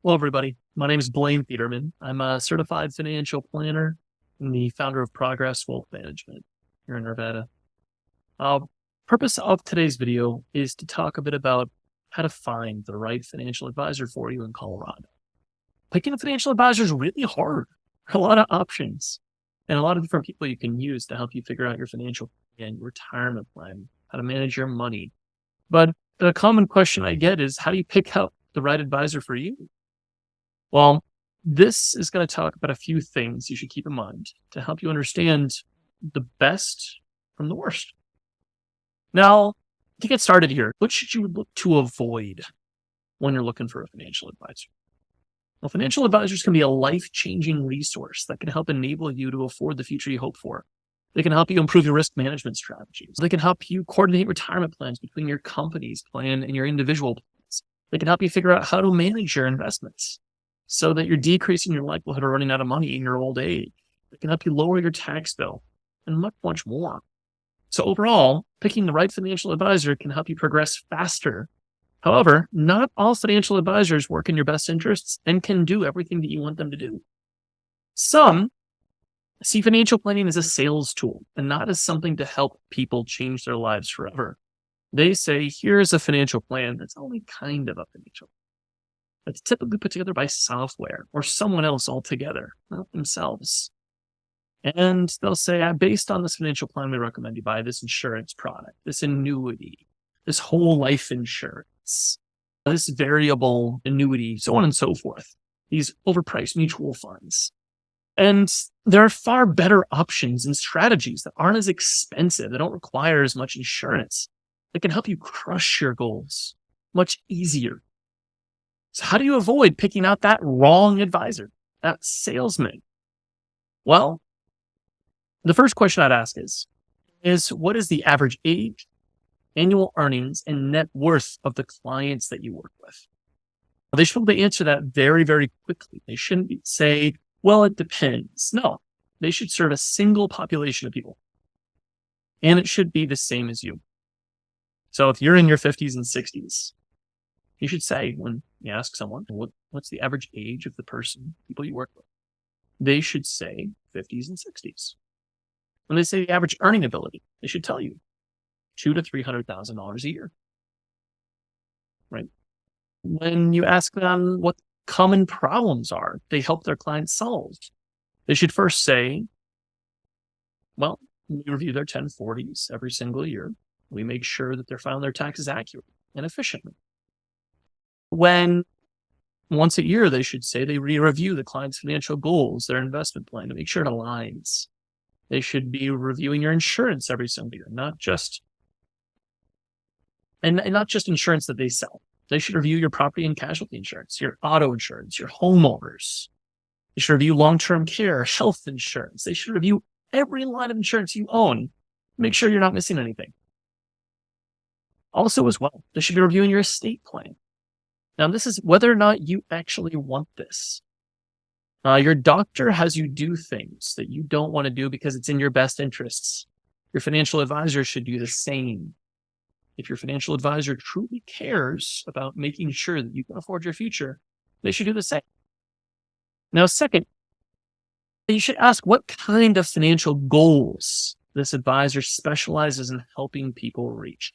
Hello, everybody. My name is Blaine Peterman. I'm a certified financial planner and the founder of Progress Wealth Management here in Nevada. Uh, Purpose of today's video is to talk a bit about how to find the right financial advisor for you in Colorado. Picking a financial advisor is really hard. There are a lot of options and a lot of different people you can use to help you figure out your financial and your retirement plan, how to manage your money. But the common question I get is, how do you pick out the right advisor for you? Well, this is going to talk about a few things you should keep in mind to help you understand the best from the worst. Now, to get started here, what should you look to avoid when you're looking for a financial advisor? Well, financial advisors can be a life-changing resource that can help enable you to afford the future you hope for. They can help you improve your risk management strategies. They can help you coordinate retirement plans between your company's plan and your individual plans. They can help you figure out how to manage your investments so that you're decreasing your likelihood of running out of money in your old age. It can help you lower your tax bill and much, much more. So overall, picking the right financial advisor can help you progress faster. However, not all financial advisors work in your best interests and can do everything that you want them to do. Some see financial planning as a sales tool and not as something to help people change their lives forever. They say, here's a financial plan that's only kind of a financial plan. It's typically put together by software or someone else altogether, not themselves. And they'll say, based on this financial plan, we recommend you buy this insurance product, this annuity, this whole life insurance, this variable annuity, so on and so forth, these overpriced mutual funds. And there are far better options and strategies that aren't as expensive, that don't require as much insurance, that can help you crush your goals much easier. So how do you avoid picking out that wrong advisor, that salesman? Well, the first question I'd ask is what is the average age, annual earnings, and net worth of the clients that you work with? They should be able to answer that very, very quickly. They shouldn't say, well, it depends. No, they should serve a single population of people. And it should be the same as you. So if you're in your 50s and 60s, you should say, when you ask someone, what's the average age of the people you work with? They should say 50s and 60s. When they say the average earning ability, they should tell you $200,000 to $300,000 a year, right? When you ask them what common problems are they help their clients solve, they should first say, well, we review their 1040s every single year. We make sure that they're filing their taxes accurately and efficiently. When once a year, they should say they re-review the client's financial goals, their investment plan, to make sure it aligns. They should be reviewing your insurance every single year, not just insurance that they sell. They should review your property and casualty insurance, your auto insurance, your homeowners. They should review long-term care, health insurance. They should review every line of insurance you own. Make sure you're not missing anything. Also, as well, they should be reviewing your estate plan. Now, this is whether or not you actually want this. Your doctor has you do things that you don't want to do because it's in your best interests. Your financial advisor should do the same. If your financial advisor truly cares about making sure that you can afford your future, they should do the same. Now, second, you should ask what kind of financial goals this advisor specializes in helping people reach.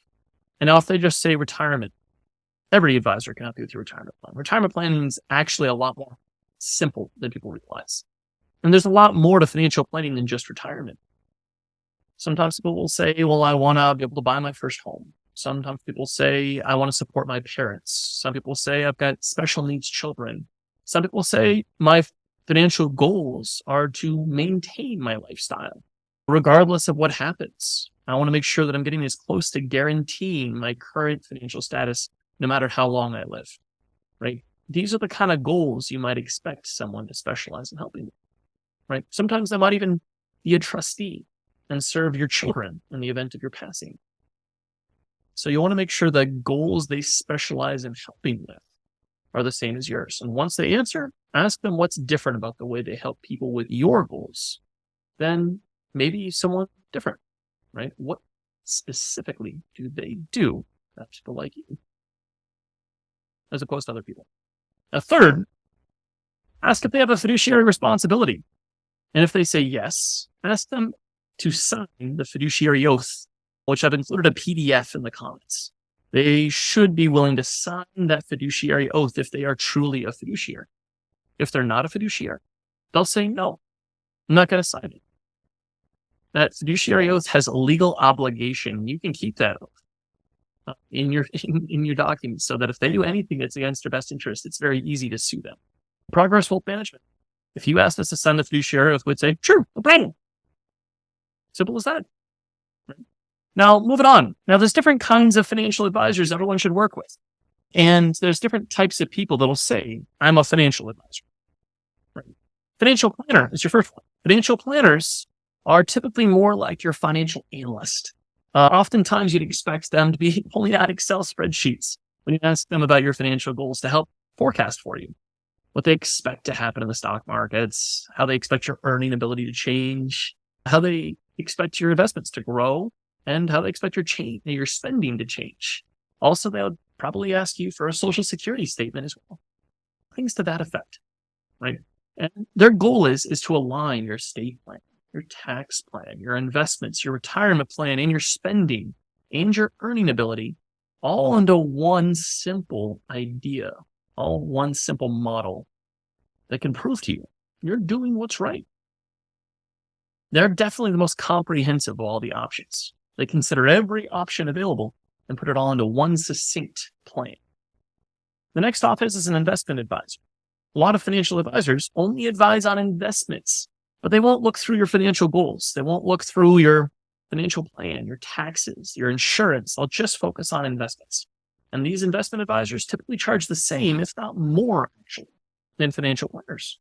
And now if they just say retirement, every advisor can help you with your retirement plan. Retirement planning is actually a lot more simple than people realize. And there's a lot more to financial planning than just retirement. Sometimes people will say, well, I want to be able to buy my first home. Sometimes people say, I want to support my parents. Some people say, I've got special needs children. Some people say, my financial goals are to maintain my lifestyle, regardless of what happens. I want to make sure that I'm getting as close to guaranteeing my current financial status no matter how long I live, right? These are the kind of goals you might expect someone to specialize in helping with, right? Sometimes they might even be a trustee and serve your children in the event of your passing. So you want to make sure the goals they specialize in helping with are the same as yours. And once they answer, ask them what's different about the way they help people with your goals. Then maybe someone different, right? What specifically do they do that people like you, as opposed to other people? Now, third, Ask if they have a fiduciary responsibility. And if they say yes, ask them to sign the fiduciary oath, which I've included a PDF in the comments. They should be willing to sign that fiduciary oath if they are truly a fiduciary. If they're not a fiduciary, they'll say, no, I'm not going to sign it. That fiduciary oath has a legal obligation. You can keep that oath in your documents so that if they do anything that's against their best interest, it's very easy to sue them. Progress Wealth Management. If you asked us to sign the fiduciary oath, we'd say, sure, no problem. Simple as that. Now, moving on. Now, there's different kinds of financial advisors everyone should work with. And there's different types of people that'll say, I'm a financial advisor. Right? Financial planner is your first one. Financial planners are typically more like your financial analyst. Oftentimes, you'd expect them to be pulling out Excel spreadsheets when you ask them about your financial goals to help forecast for you what they expect to happen in the stock markets, how they expect your earning ability to change, how they expect your investments to grow, and how they expect your spending to change. Also, they'll probably ask you for a social security statement as well. Things to that effect, right? And their goal is to align your estate plan, your tax plan, your investments, your retirement plan, and your spending, and your earning ability, all into one simple idea, all one simple model that can prove to you you're doing what's right. They're definitely the most comprehensive of all the options. They consider every option available and put it all into one succinct plan. The next office is an investment advisor. A lot of financial advisors only advise on investments, but they won't look through your financial goals. They won't look through your financial plan, your taxes, your insurance. They'll just focus on investments. And these investment advisors typically charge the same, if not more, actually, than financial planners.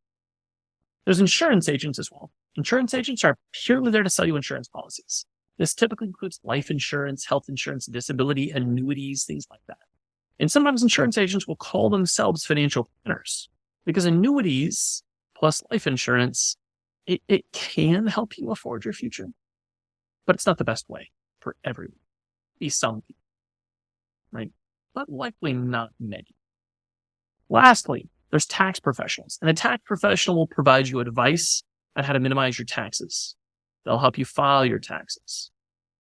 There's insurance agents as well. Insurance agents are purely there to sell you insurance policies. This typically includes life insurance, health insurance, disability, annuities, things like that. And sometimes insurance agents will call themselves financial planners because annuities plus life insurance, it can help you afford your future, but it's not the best way for everyone. Be some people, right? But likely not many. Lastly, there's tax professionals, and a tax professional will provide you advice on how to minimize your taxes. They'll help you file your taxes.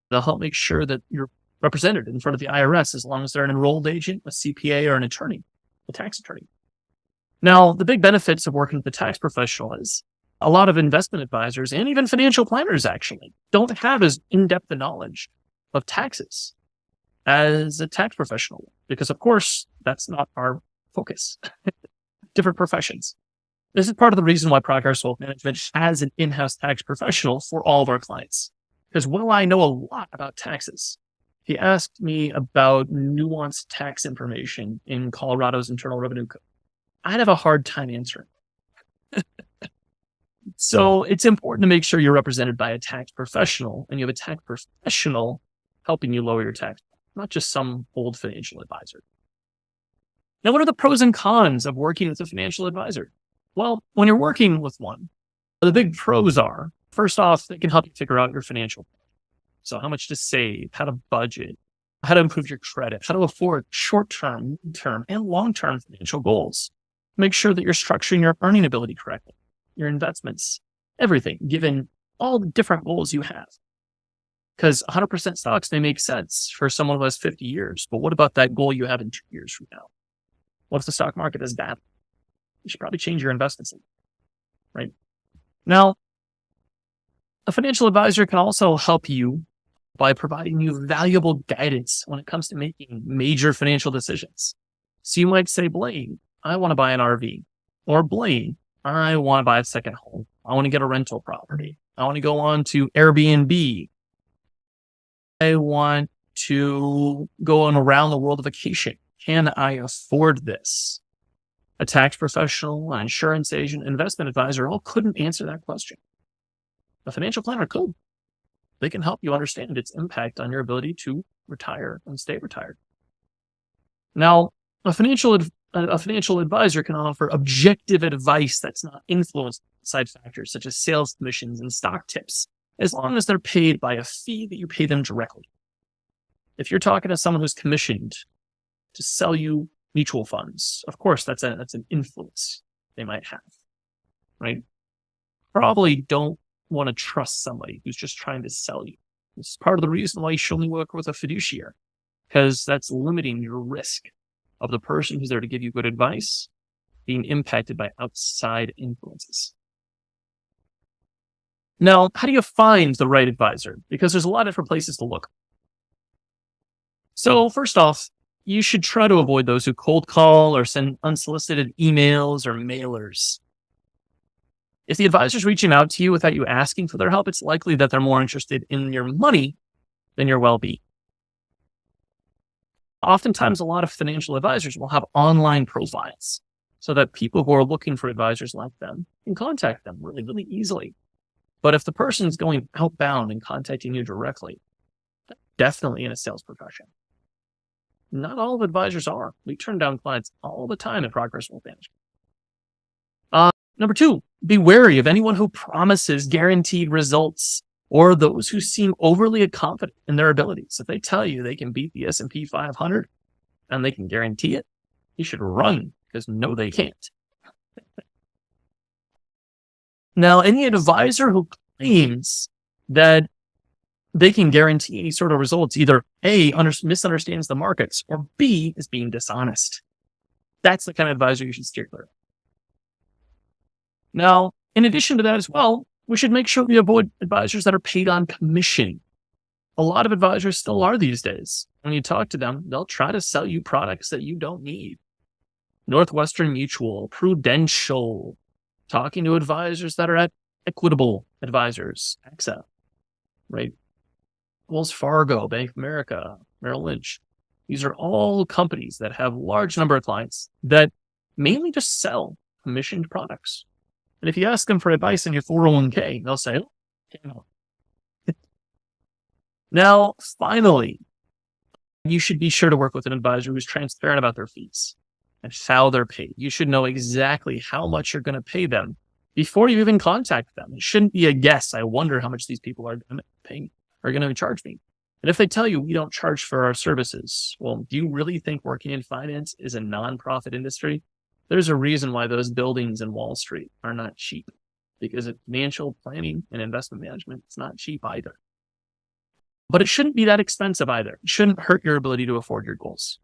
They'll help make sure that you're represented in front of the IRS as long as they're an enrolled agent, a CPA, or an attorney, a tax attorney. Now, the big benefits of working with a tax professional is a lot of investment advisors and even financial planners actually don't have as in-depth a knowledge of taxes as a tax professional, because of course, that's not our focus. Different professions. This is part of the reason why Progress Wealth Management has an in-house tax professional for all of our clients. Because while I know a lot about taxes, if you asked me about nuanced tax information in Colorado's Internal Revenue Code, I'd have a hard time answering. So it's important to make sure you're represented by a tax professional and you have a tax professional helping you lower your tax, not just some old financial advisor. Now, what are the pros and cons of working with a financial advisor? Well, when you're working with one, the big pros are, first off, they can help you figure out your financial plan. So how much to save, how to budget, how to improve your credit, how to afford short-term, mid-term, and long-term financial goals. Make sure that you're structuring your earning ability correctly, your investments, everything, given all the different goals you have. Because 100% stocks may make sense for someone who has 50 years, but what about that goal you have in 2 years from now? What if the stock market is bad? You should probably change your investments, right? Now, a financial advisor can also help you by providing you valuable guidance when it comes to making major financial decisions. So you might say, Blaine, I want to buy an RV. Or Blaine, I want to buy a second home. I want to get a rental property. I want to go on to Airbnb. I want to go on around the world vacation. Can I afford this? A tax professional, an insurance agent, investment advisor all couldn't answer that question. A financial planner could. They can help you understand its impact on your ability to retire and stay retired. Now, a financial advisor can offer objective advice that's not influenced by side factors such as sales commissions and stock tips, as long as they're paid by a fee that you pay them directly. If you're talking to someone who's commissioned to sell you mutual funds, of course, that's an influence they might have. right? Probably don't want to trust somebody who's just trying to sell you. This is part of the reason why you should only work with a fiduciary, because that's limiting your risk of the person who's there to give you good advice being impacted by outside influences. Now, how do you find the right advisor? Because there's a lot of different places to look. So first off, you should try to avoid those who cold call or send unsolicited emails or mailers. If the advisor's reaching out to you without you asking for their help, it's likely that they're more interested in your money than your well-being. Oftentimes, a lot of financial advisors will have online profiles so that people who are looking for advisors like them can contact them really, really easily. But if the person's going outbound and contacting you directly, definitely in a sales profession. Not all of advisors are. We turn down clients all the time at Progress Wealth Management. Number two, be wary of anyone who promises guaranteed results or those who seem overly confident in their abilities. If they tell you they can beat the S&P 500 and they can guarantee it, you should run, because no, they can't. Now, any advisor who claims that they can guarantee any sort of results either A, misunderstands the markets, or B, is being dishonest. That's the kind of advisor you should steer clear of. Now, in addition to that as well, we should make sure we avoid advisors that are paid on commission. A lot of advisors still are these days. When you talk to them, they'll try to sell you products that you don't need. Northwestern Mutual, Prudential, talking to advisors that are at Equitable Advisors, AXA, right? Wells Fargo, Bank of America, Merrill Lynch. These are all companies that have a large number of clients that mainly just sell commissioned products. And if you ask them for advice on your 401k, they'll say, oh, Now, finally, you should be sure to work with an advisor who's transparent about their fees and how they're paid. You should know exactly how much you're going to pay them before you even contact them. It shouldn't be a guess. I wonder how much these people are going to charge me. And if they tell you we don't charge for our services, well, do you really think working in finance is a nonprofit industry? There's a reason why those buildings in Wall Street are not cheap, because financial planning and investment management is not cheap either. But it shouldn't be that expensive either. It shouldn't hurt your ability to afford your goals.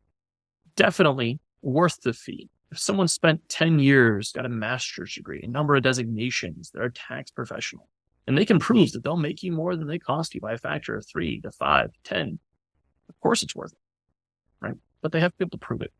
Definitely worth the fee. If someone spent 10 years, got a master's degree, a number of designations, they're a tax professional, and they can prove that they'll make you more than they cost you by a factor of 3 to 5, 10. Of course it's worth it, right? But they have to be able to prove it.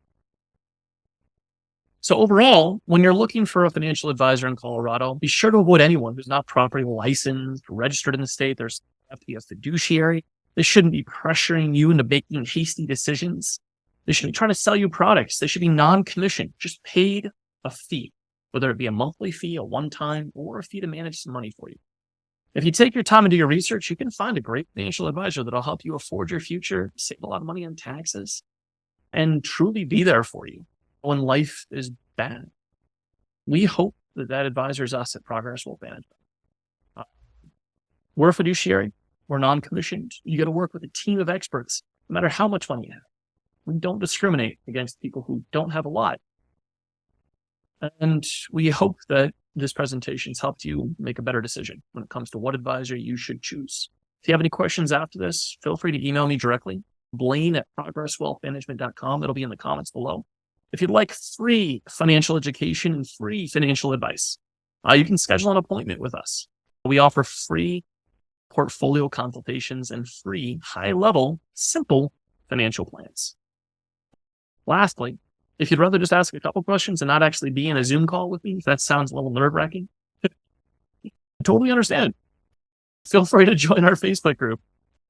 So overall, when you're looking for a financial advisor in Colorado, be sure to avoid anyone who's not properly licensed, registered in the state. There's have to be a fiduciary. They shouldn't be pressuring you into making hasty decisions. They should be trying to sell you products. They should be non-commissioned, just paid a fee, whether it be a monthly fee, a one-time, or a fee to manage some money for you. If you take your time and do your research, you can find a great financial advisor that'll help you afford your future, save a lot of money on taxes, and truly be there for you when life is bad. We hope that that advisor is us at Progress Wealth Management. We're a fiduciary. We're non-commissioned. You got to work with a team of experts, no matter how much money you have. We don't discriminate against people who don't have a lot. And we hope that this presentation has helped you make a better decision when it comes to what advisor you should choose. If you have any questions after this, feel free to email me directly, blaine@progresswealthmanagement.com. It'll be in the comments below. If you'd like free financial education and free financial advice, you can schedule an appointment with us. We offer free portfolio consultations and free, high-level, simple financial plans. Lastly, if you'd rather just ask a couple questions and not actually be in a Zoom call with me, if that sounds a little nerve-wracking, I totally understand. Feel free to join our Facebook group,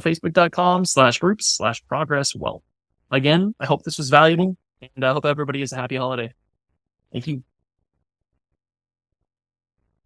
facebook.com/groups/progresswealth. Again, I hope this was valuable, and I hope everybody has a happy holiday. Thank you.